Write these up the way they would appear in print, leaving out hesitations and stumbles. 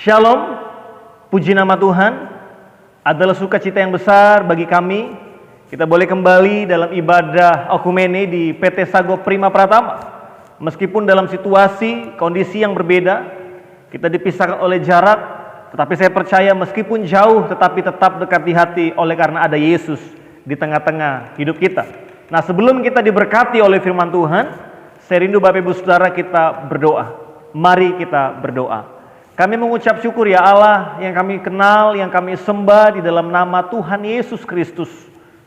Shalom, puji nama Tuhan. Adalah sukacita yang besar bagi kami. Kita boleh kembali dalam ibadah okumene di PT Sago Prima Pratama. Meskipun dalam situasi, kondisi yang berbeda, kita dipisahkan oleh jarak, tetapi saya percaya meskipun jauh, tetapi tetap dekat di hati oleh karena ada Yesus di tengah-tengah hidup kita. Nah, sebelum kita diberkati oleh firman Tuhan, saya rindu Bapak Ibu Saudara kita berdoa. Mari kita berdoa. Kami mengucap syukur ya Allah yang kami kenal, yang kami sembah di dalam nama Tuhan Yesus Kristus.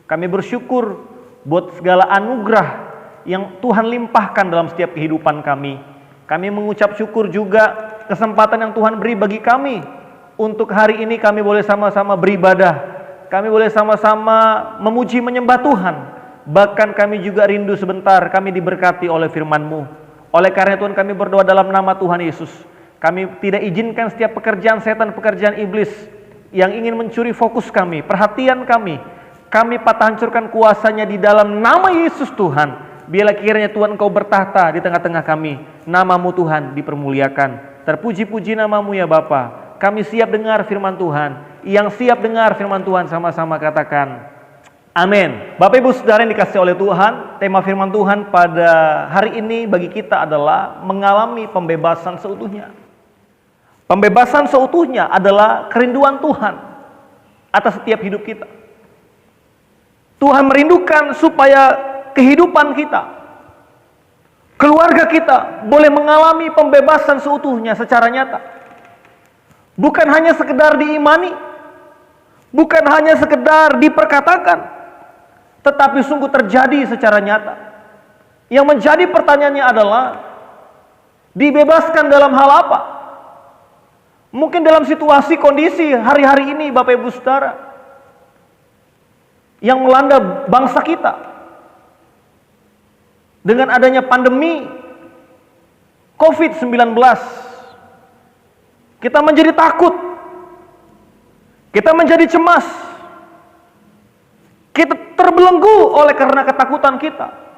Kami bersyukur buat segala anugerah yang Tuhan limpahkan dalam setiap kehidupan kami. Kami mengucap syukur juga kesempatan yang Tuhan beri bagi kami. Untuk hari ini kami boleh sama-sama beribadah. Kami boleh sama-sama memuji menyembah Tuhan. Bahkan kami juga rindu sebentar kami diberkati oleh firman-Mu. Oleh karena Tuhan kami berdoa dalam nama Tuhan Yesus. Kami tidak izinkan setiap pekerjaan setan, pekerjaan iblis yang ingin mencuri fokus kami, perhatian kami. Kami patah hancurkan kuasanya di dalam nama Yesus Tuhan. Biarlah kiranya Tuhan Engkau bertahta di tengah-tengah kami. Nama-Mu Tuhan dipermuliakan. Terpuji-puji nama-Mu ya Bapa. Kami siap dengar firman Tuhan. Yang siap dengar firman Tuhan sama-sama katakan amin. Bapak Ibu Saudara yang dikasihi oleh Tuhan, tema firman Tuhan pada hari ini bagi kita adalah mengalami pembebasan seutuhnya. Pembebasan seutuhnya adalah kerinduan Tuhan atas setiap hidup kita. Tuhan merindukan supaya kehidupan kita, keluarga kita boleh mengalami pembebasan seutuhnya secara nyata. Bukan hanya sekedar diimani, bukan hanya sekedar diperkatakan, tetapi sungguh terjadi secara nyata. Yang menjadi pertanyaannya adalah, dibebaskan dalam hal apa? Mungkin dalam situasi kondisi hari-hari ini Bapak Ibu Saudara yang melanda bangsa kita dengan adanya pandemi COVID-19, kita menjadi takut, kita menjadi cemas, kita terbelenggu oleh karena ketakutan kita.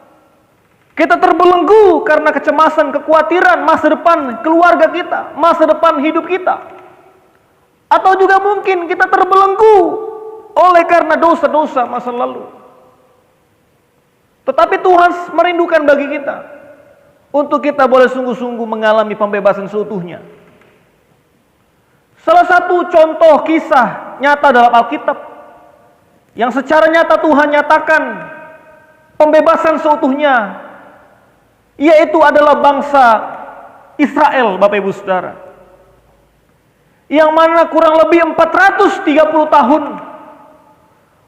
Kita terbelenggu karena kecemasan, kekhawatiran masa depan keluarga kita, masa depan hidup kita. Atau juga mungkin kita terbelenggu oleh karena dosa-dosa masa lalu. Tetapi Tuhan merindukan bagi kita untuk kita boleh sungguh-sungguh mengalami pembebasan seutuhnya. Salah satu contoh kisah nyata dalam Alkitab yang secara nyata Tuhan nyatakan pembebasan seutuhnya, yaitu adalah bangsa Israel, Bapak Ibu Saudara. Yang mana kurang lebih 430 tahun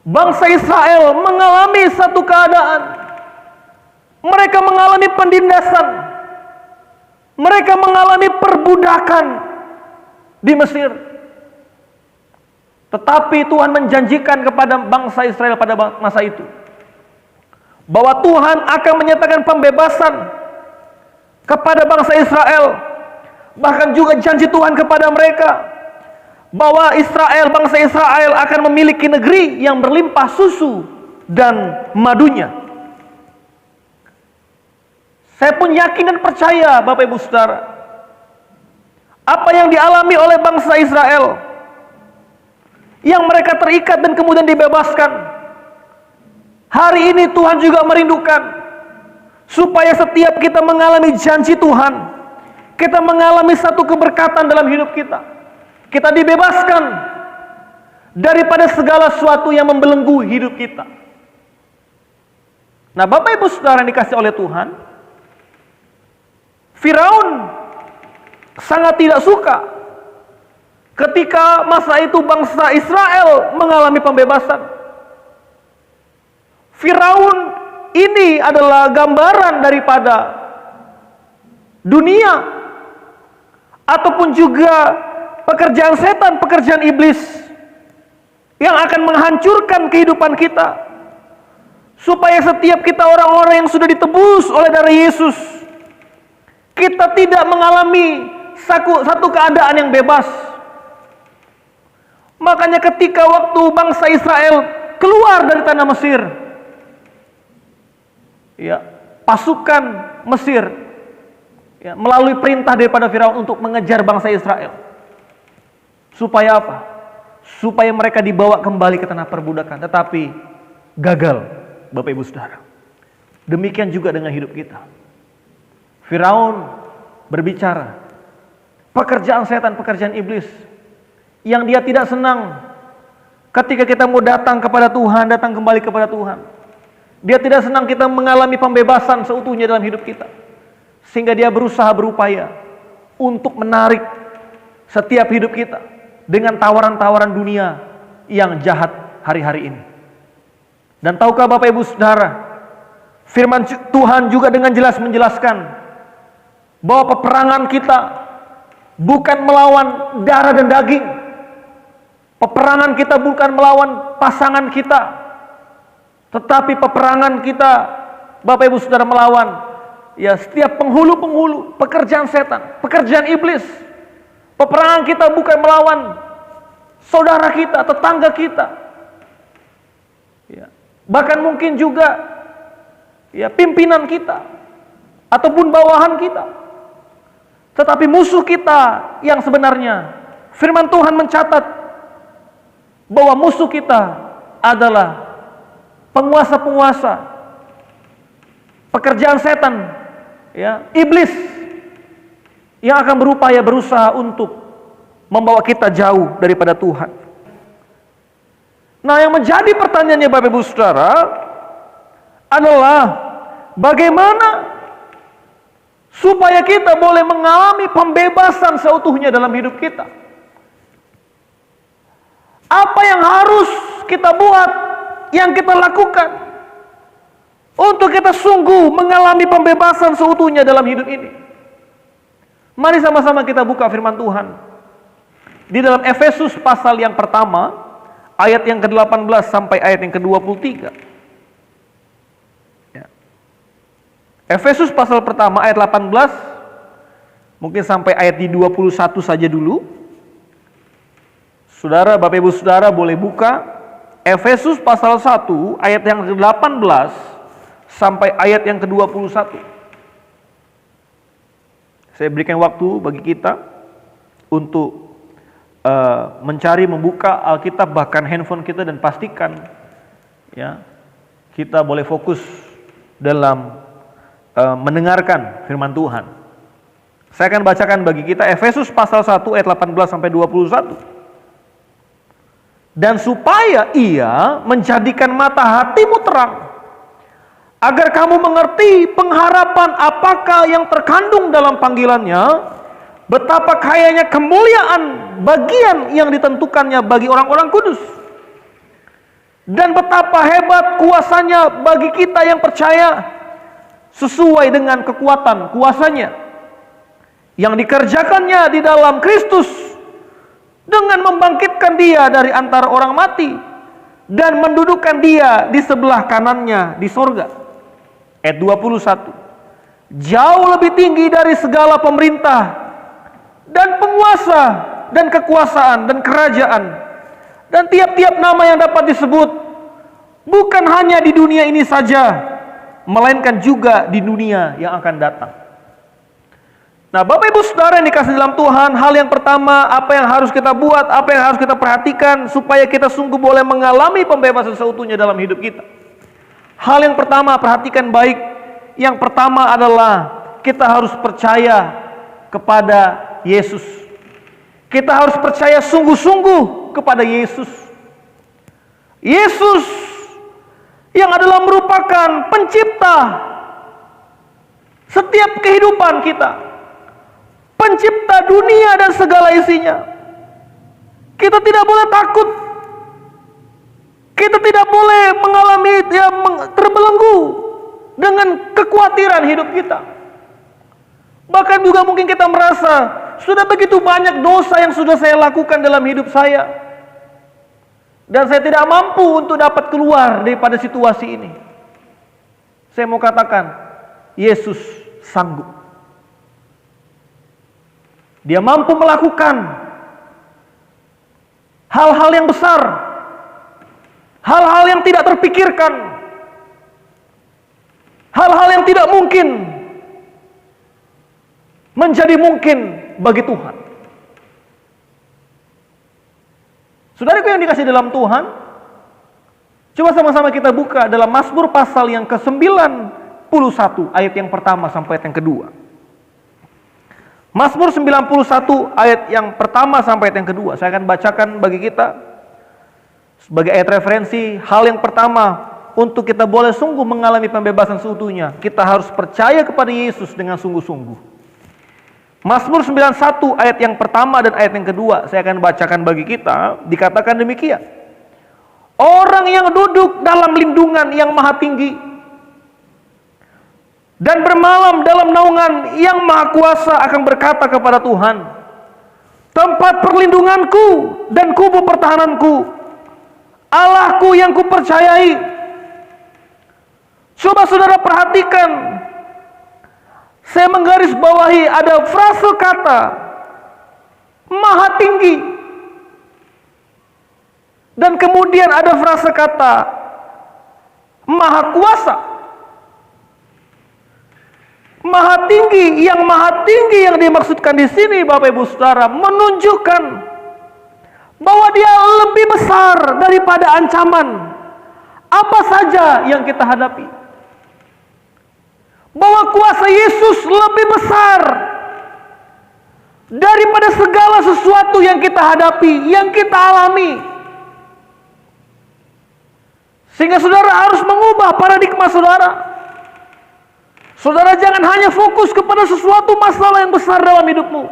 bangsa Israel mengalami satu keadaan. Mereka mengalami penindasan. Mereka mengalami perbudakan di Mesir. Tetapi Tuhan menjanjikan kepada bangsa Israel pada masa itu bahwa Tuhan akan menyatakan pembebasan kepada bangsa Israel. Bahkan juga janji Tuhan kepada mereka bahwa bangsa Israel akan memiliki negeri yang berlimpah susu dan madunya. Saya pun yakin dan percaya Bapak Ibu Saudara, apa yang dialami oleh bangsa Israel, yang mereka terikat dan kemudian dibebaskan, hari ini Tuhan juga merindukan supaya setiap kita mengalami janji Tuhan, kita mengalami satu keberkatan dalam hidup kita. Kita dibebaskan daripada segala sesuatu yang membelenggu hidup kita. Nah, Bapak Ibu Saudara yang dikasihi oleh Tuhan, Firaun sangat tidak suka ketika masa itu bangsa Israel mengalami pembebasan. Firaun ini adalah gambaran daripada dunia ataupun juga pekerjaan setan, pekerjaan iblis yang akan menghancurkan kehidupan kita. Supaya setiap kita orang-orang yang sudah ditebus oleh darah Yesus, kita tidak mengalami satu keadaan yang bebas. Makanya ketika waktu bangsa Israel keluar dari tanah Mesir, ya, pasukan Mesir melalui perintah daripada Firaun untuk mengejar bangsa Israel. Supaya apa? Supaya mereka dibawa kembali ke tanah perbudakan. Tetapi gagal, Bapak Ibu Saudara. Demikian juga dengan hidup kita. Firaun berbicara, pekerjaan setan, pekerjaan iblis, yang dia tidak senang ketika kita mau datang kepada Tuhan, datang kembali kepada Tuhan. Dia tidak senang kita mengalami pembebasan seutuhnya dalam hidup kita. Sehingga dia berusaha, berupaya untuk menarik setiap hidup kita dengan tawaran-tawaran dunia yang jahat hari-hari ini. Dan tahukah Bapak Ibu Saudara, firman Tuhan juga dengan jelas menjelaskan bahwa peperangan kita bukan melawan darah dan daging. Peperangan kita bukan melawan pasangan kita, tetapi peperangan kita, Bapak Ibu Saudara, melawan setiap penghulu-penghulu, pekerjaan setan, pekerjaan iblis. Peperangan kita bukan melawan saudara kita, tetangga kita, bahkan mungkin juga pimpinan kita ataupun bawahan kita. Tetapi musuh kita yang sebenarnya, firman Tuhan mencatat bahwa musuh kita adalah penguasa-penguasa, pekerjaan setan, iblis, yang akan berusaha untuk membawa kita jauh daripada Tuhan. Nah, yang menjadi pertanyaannya Bapak Ibu Saudara adalah bagaimana supaya kita boleh mengalami pembebasan seutuhnya dalam hidup kita. Apa yang harus kita buat, yang kita lakukan untuk kita sungguh mengalami pembebasan seutuhnya dalam hidup ini? Mari sama-sama kita buka firman Tuhan di dalam Efesus pasal yang pertama, ayat yang ke-18 sampai ayat yang ke-23. Efesus pasal pertama ayat 18, mungkin sampai ayat di 21 saja dulu. Saudara, Bapak Ibu Saudara boleh buka Efesus pasal 1 ayat yang ke-18 sampai ayat yang ke-21. Saya berikan waktu bagi kita untuk mencari, membuka Alkitab, bahkan handphone kita, dan pastikan kita boleh fokus dalam mendengarkan firman Tuhan. Saya akan bacakan bagi kita Efesus pasal 1 ayat 18 sampai 21. Dan supaya ia menjadikan mata hatimu terang, agar kamu mengerti pengharapan apakah yang terkandung dalam panggilannya, betapa kayanya kemuliaan bagian yang ditentukannya bagi orang-orang kudus, dan betapa hebat kuasanya bagi kita yang percaya, sesuai dengan kekuatan kuasanya yang dikerjakannya di dalam Kristus, dengan membangkitkan dia dari antara orang mati dan mendudukkan dia di sebelah kanannya di sorga. Ayat 21, jauh lebih tinggi dari segala pemerintah dan penguasa dan kekuasaan dan kerajaan dan tiap-tiap nama yang dapat disebut, bukan hanya di dunia ini saja, melainkan juga di dunia yang akan datang. Nah, Bapak Ibu Saudara yang dikasih dalam Tuhan, hal yang pertama, apa yang harus kita buat, apa yang harus kita perhatikan supaya kita sungguh boleh mengalami pembebasan seutuhnya dalam hidup kita. Hal yang pertama, perhatikan baik. Yang pertama adalah kita harus percaya kepada Yesus. Kita harus percaya sungguh-sungguh kepada Yesus. Yesus yang adalah merupakan pencipta setiap kehidupan kita, pencipta dunia dan segala isinya. Kita tidak boleh takut. Kita tidak boleh mengalami terbelenggu dengan kekhawatiran hidup kita. Bahkan juga mungkin kita merasa sudah begitu banyak dosa yang sudah saya lakukan dalam hidup saya, dan saya tidak mampu untuk dapat keluar daripada situasi ini. Saya mau katakan, Yesus sanggup. Dia mampu melakukan hal-hal yang besar, hal-hal yang tidak terpikirkan, hal-hal yang tidak mungkin menjadi mungkin bagi Tuhan. Saudaraku yang dikasih dalam Tuhan, coba sama-sama kita buka dalam Mazmur pasal yang ke-91 ayat yang pertama sampai ayat yang kedua. Mazmur 91 ayat yang pertama sampai ayat yang kedua. Saya akan bacakan bagi kita sebagai ayat referensi. Hal yang pertama, untuk kita boleh sungguh mengalami pembebasan seutuhnya, kita harus percaya kepada Yesus dengan sungguh-sungguh. Mazmur 91 ayat yang pertama dan ayat yang kedua saya akan bacakan bagi kita. Dikatakan demikian: orang yang duduk dalam lindungan yang maha tinggi dan bermalam dalam naungan yang maha kuasa akan berkata kepada Tuhan, tempat perlindunganku dan kubu pertahananku, Allahku yang kupercayai. Coba saudara perhatikan, saya menggarisbawahi ada frase kata maha tinggi, dan kemudian ada frase kata maha kuasa. Maha tinggi yang dimaksudkan di sini, Bapak Ibu Saudara, menunjukkan bahwa dia lebih besar daripada ancaman apa saja yang kita hadapi. Bahwa kuasa Yesus lebih besar daripada segala sesuatu yang kita hadapi, yang kita alami. Sehingga saudara harus mengubah paradigma saudara. Saudara jangan hanya fokus kepada sesuatu masalah yang besar dalam hidupmu,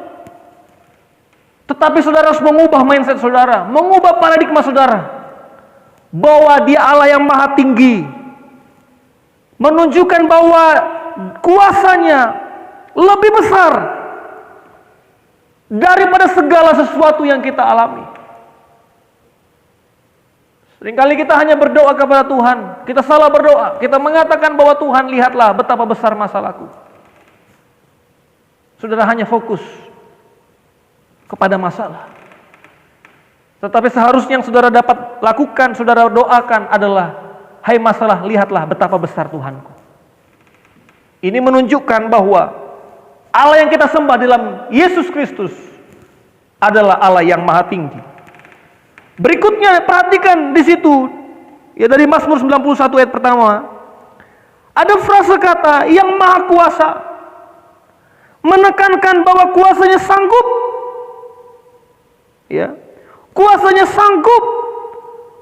tetapi saudara harus mengubah mindset saudara, mengubah paradigma saudara, bahwa Dia Allah yang maha tinggi, menunjukkan bahwa kuasanya lebih besar daripada segala sesuatu yang kita alami. Seringkali kita hanya berdoa kepada Tuhan, kita salah berdoa, kita mengatakan bahwa Tuhan, lihatlah betapa besar masalahku. Saudara hanya fokus kepada masalah. Tetapi seharusnya yang saudara dapat lakukan, saudara doakan adalah, hai masalah, lihatlah betapa besar Tuhanku. Ini menunjukkan bahwa Allah yang kita sembah dalam Yesus Kristus adalah Allah yang maha tinggi. Berikutnya perhatikan di situ, ya, dari Mazmur 91 ayat pertama, ada frase kata yang maha kuasa, menekankan bahwa kuasanya sanggup, ya, kuasanya sanggup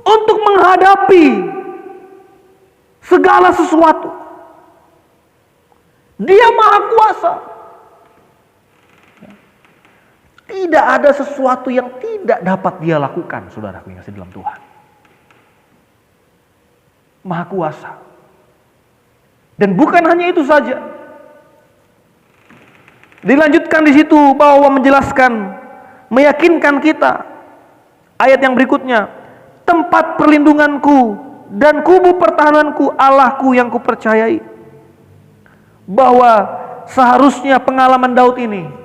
untuk menghadapi segala sesuatu. Dia maha kuasa. Tidak ada sesuatu yang tidak dapat Dia lakukan, saudaraku yang kasih dalam Tuhan. Maha kuasa. Dan bukan hanya itu saja. Dilanjutkan di situ bahwa menjelaskan, meyakinkan kita. Ayat yang berikutnya, tempat perlindunganku dan kubu pertahananku, Allahku yang kupercayai. Bahwa seharusnya pengalaman Daud ini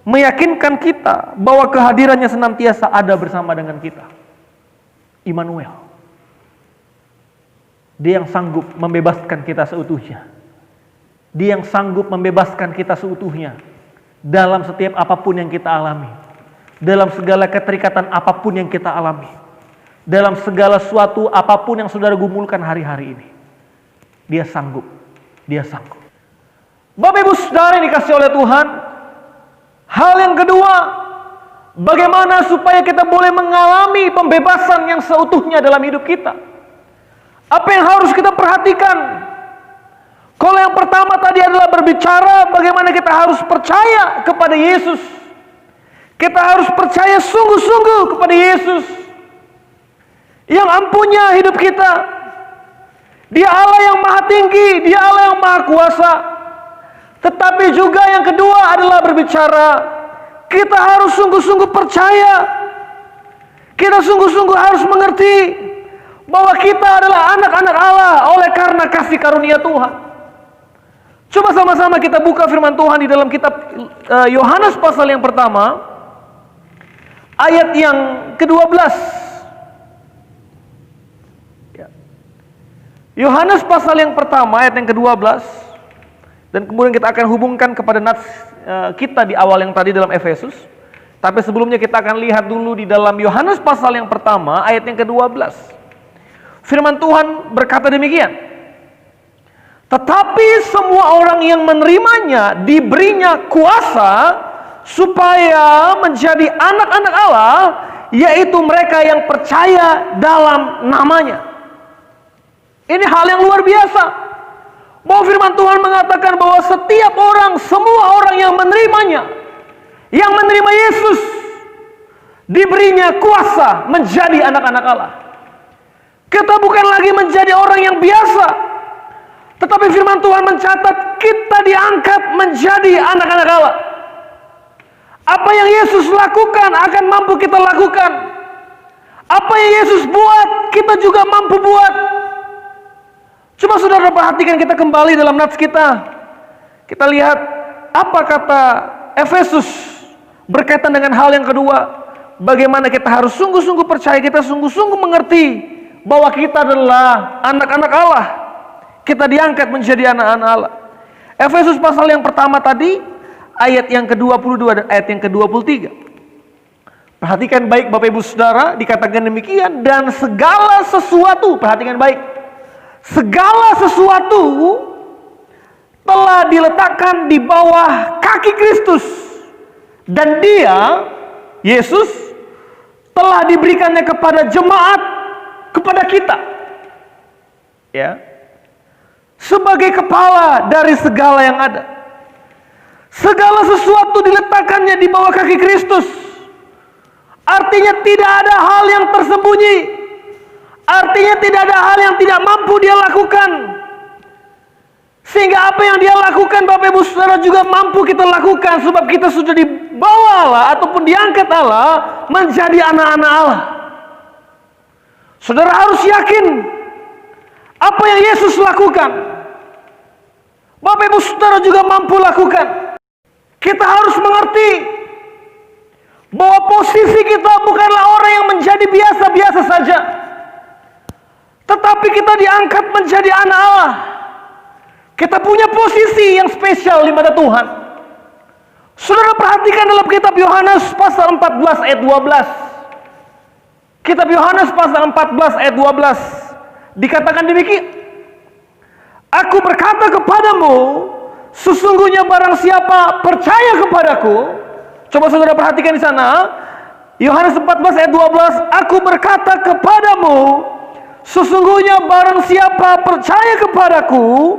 meyakinkan kita bahwa kehadirannya senantiasa ada bersama dengan kita. Immanuel. Dia yang sanggup membebaskan kita seutuhnya. Dia yang sanggup membebaskan kita seutuhnya dalam setiap apapun yang kita alami, dalam segala keterikatan apapun yang kita alami, dalam segala sesuatu apapun yang saudara gumulkan hari-hari ini. Dia sanggup. Dia sanggup. Bapak Ibu Saudara yang dikasih oleh Tuhan, hal yang kedua, bagaimana supaya kita boleh mengalami pembebasan yang seutuhnya dalam hidup kita? Apa yang harus kita perhatikan? Kalau yang pertama tadi adalah berbicara bagaimana kita harus percaya kepada Yesus. Kita harus percaya sungguh-sungguh kepada Yesus yang ampunya hidup kita. Dia Allah yang maha tinggi, Dia Allah yang maha kuasa. Tetapi juga yang kedua adalah berbicara, kita harus sungguh-sungguh percaya. Kita sungguh-sungguh harus mengerti bahwa kita adalah anak-anak Allah oleh karena kasih karunia Tuhan. Coba sama-sama kita buka firman Tuhan di dalam kitab Yohanes pasal yang pertama, ayat yang ke-12. Yohanes pasal yang pertama, ayat yang ke-12. Dan kemudian kita akan hubungkan kepada nats kita di awal yang tadi dalam Efesus. Tapi sebelumnya kita akan lihat dulu di dalam Yohanes pasal yang pertama ayat yang ke-12. Firman Tuhan berkata demikian. Tetapi semua orang yang menerimanya diberinya kuasa supaya menjadi anak-anak Allah, yaitu mereka yang percaya dalam namanya. Ini hal yang luar biasa. Bahwa firman Tuhan mengatakan bahwa setiap orang, semua orang yang menerimanya, yang menerima Yesus, diberinya kuasa menjadi anak-anak Allah. Kita bukan lagi menjadi orang yang biasa, tetapi firman Tuhan mencatat kita diangkat menjadi anak-anak Allah. Apa yang Yesus lakukan akan mampu kita lakukan. Apa yang Yesus buat, kita juga mampu buat. Coba saudara perhatikan, kita kembali dalam nats kita. Kita lihat apa kata Efesus berkaitan dengan hal yang kedua. Bagaimana kita harus sungguh-sungguh percaya, kita sungguh-sungguh mengerti bahwa kita adalah anak-anak Allah. Kita diangkat menjadi anak-anak Allah. Efesus pasal yang pertama tadi, ayat yang ke-22 dan ayat yang ke-23. Perhatikan baik Bapak Ibu Saudara, dikatakan demikian, dan segala sesuatu, perhatikan baik, segala sesuatu telah diletakkan di bawah kaki Kristus, dan Dia, Yesus, telah diberikannya kepada jemaat, kepada kita, ya, sebagai kepala dari segala yang ada. Segala sesuatu diletakkannya di bawah kaki Kristus. Artinya tidak ada hal yang tersembunyi. Artinya tidak ada hal yang tidak mampu Dia lakukan. Sehingga apa yang Dia lakukan, Bapak Ibu Saudara, juga mampu kita lakukan. Sebab kita sudah dibawa Allah ataupun diangkat Allah menjadi anak-anak Allah. Saudara harus yakin apa yang Yesus lakukan, Bapak Ibu Saudara juga mampu lakukan. Kita harus mengerti bahwa posisi kita bukanlah orang yang menjadi biasa-biasa saja, tetapi kita diangkat menjadi anak Allah. Kita punya posisi yang spesial di mata Tuhan. Saudara perhatikan dalam kitab Yohanes pasal 14 ayat 12. Kitab Yohanes pasal 14 ayat 12 dikatakan demikian. Aku berkata kepadamu, sesungguhnya barang siapa percaya kepadaku. Coba saudara perhatikan di sana. Yohanes 14 ayat 12, aku berkata kepadamu, sesungguhnya barang siapa percaya kepadaku,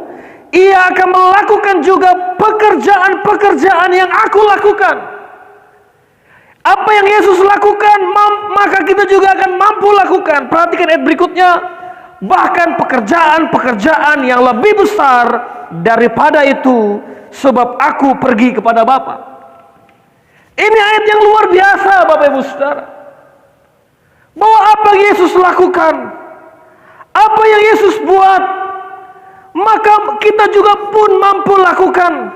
ia akan melakukan juga pekerjaan-pekerjaan yang aku lakukan. Apa yang Yesus lakukan, maka kita juga akan mampu lakukan. Perhatikan ayat berikutnya. Bahkan pekerjaan-pekerjaan yang lebih besar daripada itu, sebab aku pergi kepada Bapa. Ini ayat yang luar biasa, Bapak Ibu Saudara. Bahwa apa yang Yesus lakukan, apa yang Yesus buat, maka kita juga pun mampu lakukan.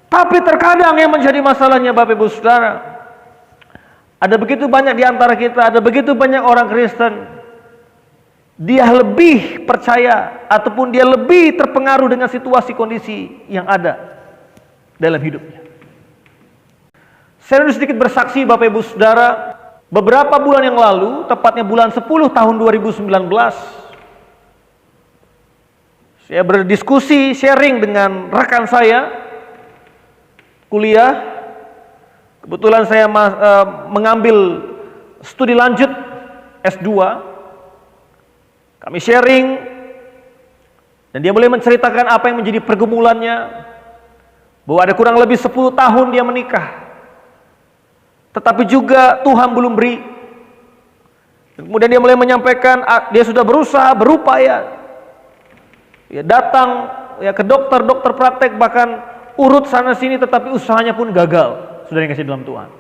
Tapi terkadang yang menjadi masalahnya, Bapak Ibu Saudara, ada begitu banyak di antara kita, ada begitu banyak orang Kristen, dia lebih percaya ataupun dia lebih terpengaruh dengan situasi kondisi yang ada dalam hidupnya. Saya harus sedikit bersaksi, Bapak Ibu Saudara, beberapa bulan yang lalu, tepatnya bulan 10 tahun 2019, saya berdiskusi, sharing dengan rekan saya kuliah. Kebetulan saya mengambil studi lanjut S2. Kami sharing, dan dia mulai menceritakan apa yang menjadi pergumulannya, bahwa ada kurang lebih 10 tahun dia menikah, tetapi juga Tuhan belum beri. Dan kemudian dia mulai menyampaikan, dia sudah berusaha, berupaya, ya datang ya ke dokter praktek, bahkan urut sana sini, tetapi usahanya pun gagal. Sudah dikasih dalam Tuhan.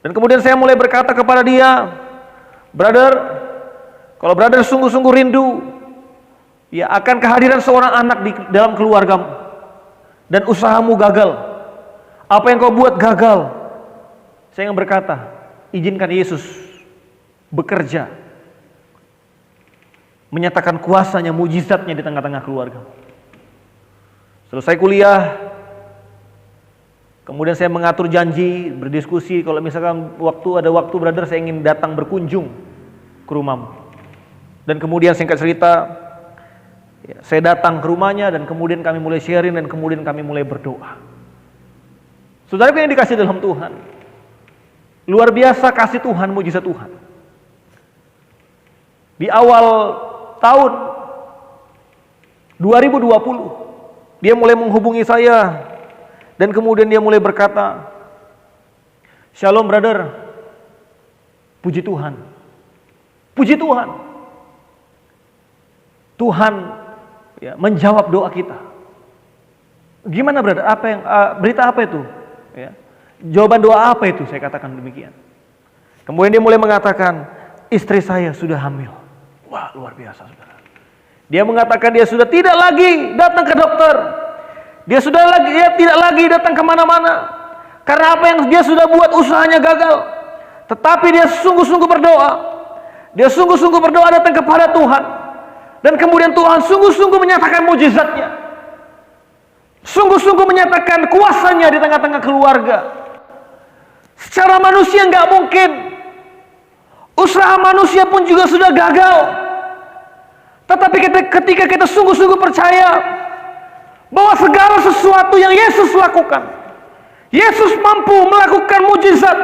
Dan kemudian saya mulai berkata kepada dia, brother, kalau brother sungguh-sungguh rindu ya akan kehadiran seorang anak di dalam keluargamu, dan usahamu gagal, apa yang kau buat gagal, saya ingin berkata, izinkan Yesus bekerja, menyatakan kuasanya, mujizatnya di tengah-tengah keluarga. Selesai kuliah, Kemudian saya mengatur janji, berdiskusi, kalau misalkan ada waktu brother, saya ingin datang berkunjung ke rumahmu. Dan kemudian singkat cerita, ya, saya datang ke rumahnya dan kemudian kami mulai sharing dan kemudian kami mulai berdoa. Saudaraku yang dikasih dalam Tuhan, luar biasa kasih Tuhan, mujizat Tuhan. Di awal tahun 2020, dia mulai menghubungi saya dan kemudian dia mulai berkata, "Shalom brother, puji Tuhan, puji Tuhan, Tuhan ya, menjawab doa kita." Gimana brother? Berita apa itu? Ya. Jawaban doa apa itu? Saya katakan demikian. Kemudian dia mulai mengatakan, istri saya sudah hamil. Wah, luar biasa saudara. Dia mengatakan dia sudah tidak lagi datang ke dokter. Dia tidak lagi datang kemana-mana. Karena apa yang dia sudah buat usahanya gagal. Tetapi dia sungguh-sungguh berdoa. Dia sungguh-sungguh berdoa datang kepada Tuhan. Dan kemudian Tuhan sungguh-sungguh menyatakan mujizatnya. Sungguh-sungguh menyatakan kuasanya di tengah-tengah keluarga. Secara manusia nggak mungkin. Usaha manusia pun juga sudah gagal. Tetapi ketika kita sungguh-sungguh percaya bahwa segala sesuatu yang Yesus lakukan, Yesus mampu melakukan mujizat,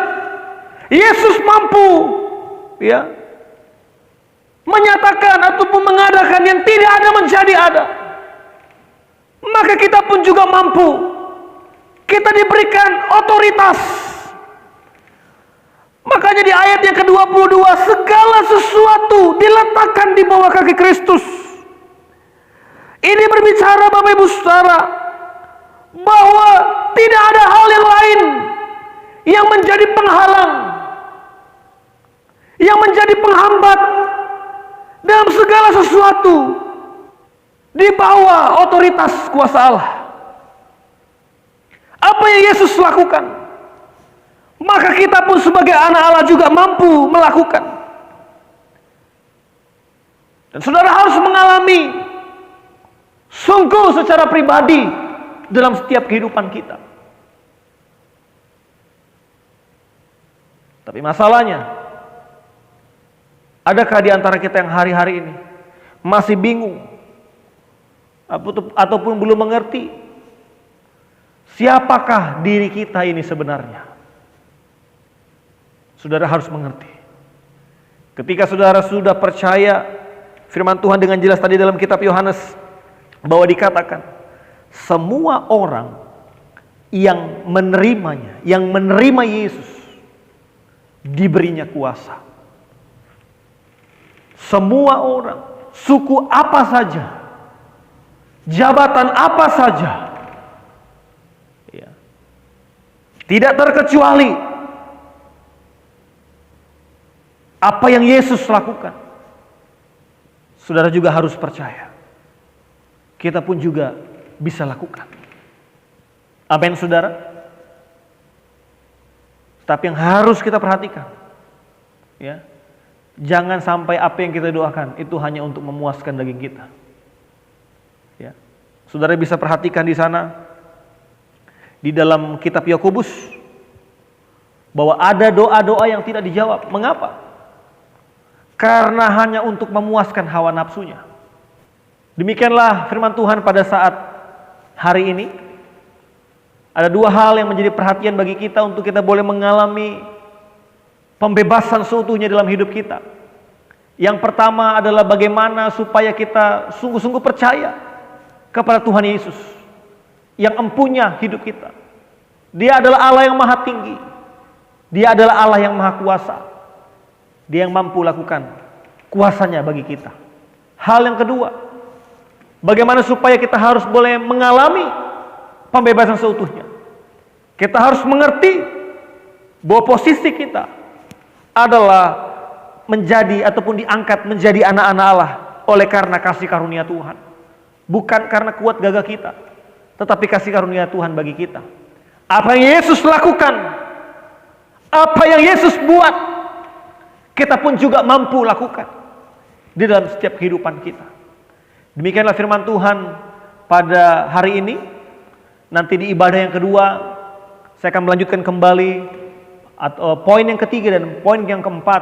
Yesus mampu ya menyatakan ataupun mengadakan yang tidak ada menjadi ada, maka kita pun juga mampu. Kita diberikan otoritas. Makanya di ayat yang ke-22, segala sesuatu diletakkan di bawah kaki Kristus. Ini berbicara Bapak Ibu Saudara bahwa tidak ada hal yang lain yang menjadi penghalang, yang menjadi penghambat dalam segala sesuatu di bawah otoritas kuasa Allah. Apa yang Yesus lakukan, maka kita pun sebagai anak Allah juga mampu melakukan. Dan saudara harus mengalami sungguh secara pribadi dalam setiap kehidupan kita. Tapi masalahnya, adakah di antara kita yang hari-hari ini masih bingung ataupun belum mengerti siapakah diri kita ini sebenarnya? Saudara harus mengerti. Ketika saudara sudah percaya firman Tuhan dengan jelas tadi dalam kitab Yohanes, bahwa dikatakan semua orang yang menerimanya, yang menerima Yesus, diberinya kuasa. Semua orang, suku apa saja, jabatan apa saja, ya, tidak terkecuali apa yang Yesus lakukan. Saudara juga harus percaya, kita pun juga bisa lakukan. Amin saudara. Tapi yang harus kita perhatikan, ya, jangan sampai apa yang kita doakan itu hanya untuk memuaskan daging kita. Ya. Saudara bisa perhatikan di sana, di dalam kitab Yakobus, bahwa ada doa-doa yang tidak dijawab. Mengapa? Karena hanya untuk memuaskan hawa nafsunya. Demikianlah firman Tuhan pada saat hari ini. Ada dua hal yang menjadi perhatian bagi kita untuk kita boleh mengalami pembebasan seutuhnya dalam hidup kita. Yang pertama adalah bagaimana supaya kita sungguh-sungguh percaya kepada Tuhan Yesus yang empunya hidup kita. Dia adalah Allah yang maha tinggi. Dia adalah Allah yang maha kuasa. Dia yang mampu lakukan kuasanya bagi kita. Hal yang kedua, bagaimana supaya kita harus boleh mengalami pembebasan seutuhnya. Kita harus mengerti bahwa posisi kita adalah menjadi ataupun diangkat menjadi anak-anak Allah oleh karena kasih karunia Tuhan. Bukan karena kuat gagah kita, tetapi kasih karunia Tuhan bagi kita. Apa yang Yesus lakukan, apa yang Yesus buat, kita pun juga mampu lakukan di dalam setiap kehidupan kita. Demikianlah firman Tuhan pada hari ini. Nanti di ibadah yang kedua, Saya akan melanjutkan kembali poin yang ketiga dan poin yang keempat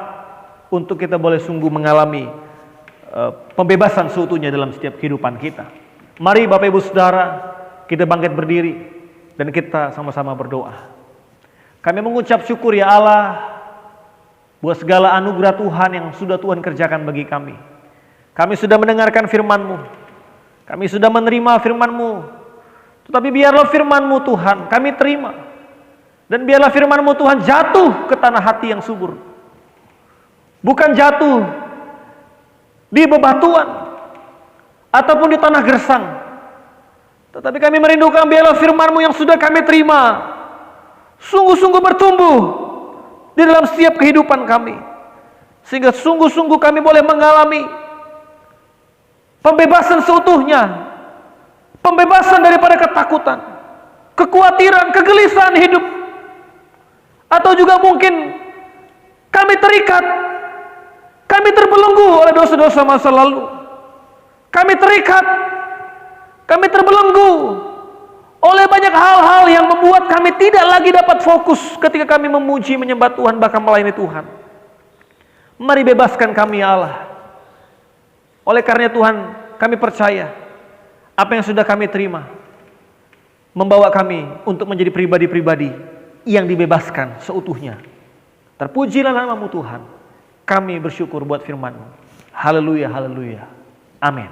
untuk kita boleh sungguh mengalami pembebasan seutuhnya dalam setiap kehidupan kita. Mari Bapak Ibu Saudara, kita bangkit berdiri dan kita sama-sama berdoa. Kami mengucap syukur ya Allah buat segala anugerah Tuhan yang sudah Tuhan kerjakan bagi kami. Kami sudah mendengarkan firman-Mu. Kami sudah menerima firman-Mu. Tetapi biarlah firman-Mu Tuhan kami terima. Dan biarlah firman-Mu Tuhan jatuh ke tanah hati yang subur. Bukan jatuh di bebatuan ataupun di tanah gersang. Tetapi kami merindukan biarlah firman-Mu yang sudah kami terima sungguh-sungguh bertumbuh di dalam setiap kehidupan kami. Sehingga sungguh-sungguh kami boleh mengalami pembebasan seutuhnya. Pembebasan daripada ketakutan, kekhawatiran, kegelisahan hidup. Atau juga mungkin kami terikat, kami terbelenggu oleh dosa-dosa masa lalu. Kami terikat, kami terbelenggu oleh banyak hal-hal yang membuat kami tidak lagi dapat fokus ketika kami memuji, menyembah Tuhan, bahkan melayani Tuhan. Mari bebaskan kami ya Allah. Oleh karena Tuhan, kami percaya apa yang sudah kami terima membawa kami untuk menjadi pribadi-pribadi yang dibebaskan seutuhnya. Terpujilah nama-Mu Tuhan. Kami bersyukur buat firman-Mu. Haleluya, haleluya. Amin.